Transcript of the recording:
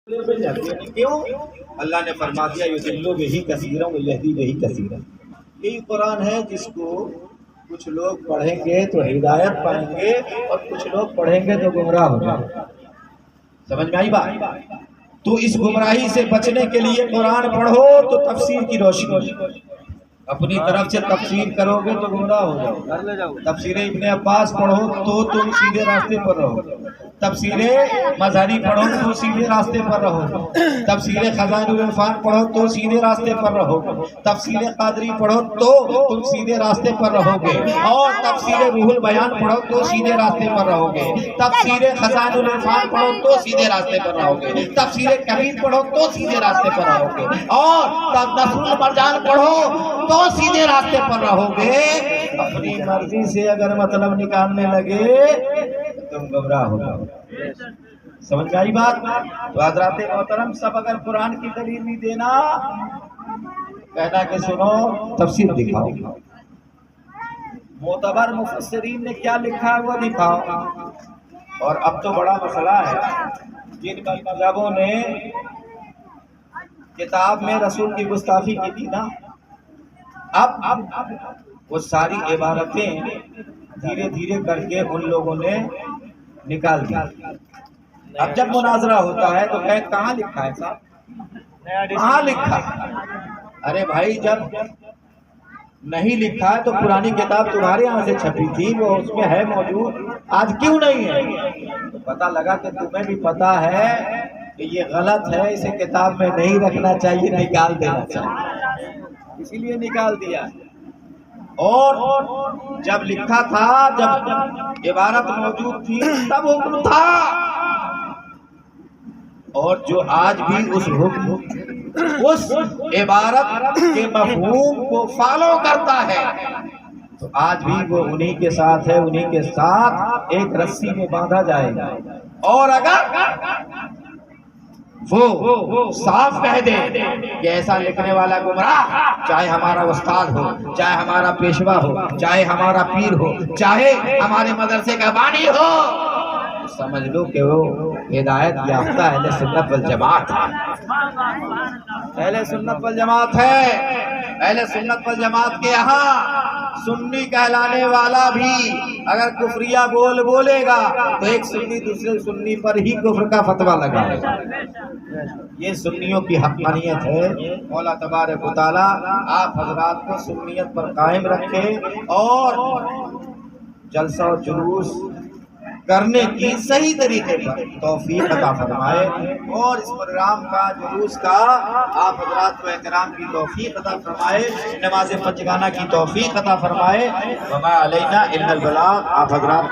کیوں؟ اللہ نے فرما دیا یضل بہ کثیرا ویہدی بہ کثیرا۔ یہی قرآن ہے جس کو کچھ لوگ پڑھیں گے تو ہدایت پائیں گے اور کچھ لوگ پڑھیں گے تو گمراہ ہو جائیں گے۔ سمجھ میں آئی بات؟ تو اس گمراہی سے بچنے کے لیے قرآن پڑھو تو تفسیر کی روشنی، اپنی طرف سے تفسیر کرو گے تو گمراہ ہو جاؤ۔ تفسیر ابن عباس پڑھو تو تم سیدھے راستے پر رہو، تفسیر مظہری پڑھو تو سیدھے راستے پر رہو، تفسیر خزائن العرفان پڑھو تو سیدھے راستے پر رہو گے، تفسیر قادری پڑھو تو تم سیدھے راستے پر رہو گے، اور تفسیر روح البیان پڑھو تو سیدھے راستے پر رہو گے، تفسیر خزائن العرفان پڑھو تو سیدھے راستے پر رہو گے، تفسیر کبیر پڑھو تو سیدھے راستے پر رہو گے، اور نصر المرجان پڑھو تو سیدھے راستے پر رہو گے۔ اپنی مرضی سے اگر مطلب نکالنے لگے تم گمراہ ہو جاؤ۔ سمجھ آئی بات؟ تو حضرات محترم سب اگر قرآن کی دلیل نہیں دینا، کہنا کہ سنو تفسیر دکھاؤ، معتبر مفسرین نے کیا لکھا ہے وہ دکھاؤ۔ اور اب تو بڑا مسئلہ ہے، جن مذہبوں نے کتاب میں رسول کی گستاخی کی تھی نا، اب وہ ساری عبارتیں دھیرے دھیرے کر کے ان لوگوں نے نکال دی۔ اب جب مناظرہ ہوتا ہے تو کہاں لکھا ہے صاحب، کہاں لکھا ہے؟ ارے بھائی جب نہیں لکھا ہے تو پرانی کتاب تمہارے یہاں سے چھپی تھی، وہ اس میں ہے موجود، آج کیوں نہیں ہے؟ تو پتہ لگا کہ تمہیں بھی پتہ ہے کہ یہ غلط ہے، اسے کتاب میں نہیں رکھنا چاہیے، نکال دینا چاہیے، اسی لیے نکال دیا۔ اور جب لکھا تھا، جب عبارت موجود تھی تب حکم تھا، اور جو آج بھی اس حکم اس عبارت کے مفہوم کو فالو کرتا ہے تو آج بھی وہ انہی کے ساتھ ہے، انہی کے ساتھ ایک رسی میں باندھا جائے گا۔ اور اگر وہ صاف کہہ دے کہ ایسا لکھنے والا گمراہ، چاہے ہمارا استاد ہو، چاہے ہمارا پیشوا ہو، چاہے ہمارا پیر ہو، چاہے ہمارے مدرسے کا بانی ہو، سمجھ لو کہ وہ ہدایت یافتہ اہل سنت والجماعت ہے، اہل سنت والجماعت ہے۔ اہل سنت والجماعت کے یہاں سنی کہلانے والا بھی اگر کفریہ بولے گا تو ایک سنی دوسرے سنی پر ہی کفر کا فتویٰ لگائے گا۔ یہ سنیوں کی حقانیت ہے۔ مولا تبارک و تعالیٰ آپ حضرات کو سنیت پر قائم رکھے اور جلسہ و جلوس کرنے کی صحیح طریقے پر توفیق عطا فرمائے، اور اس پروگرام کا جلوس کا آپ حضرات کو احترام کی توفیق عطا فرمائے، نماز پنجگانہ کی توفیق عطا فرمائے۔ وما علینا الا البلاغ۔ آپ حضرات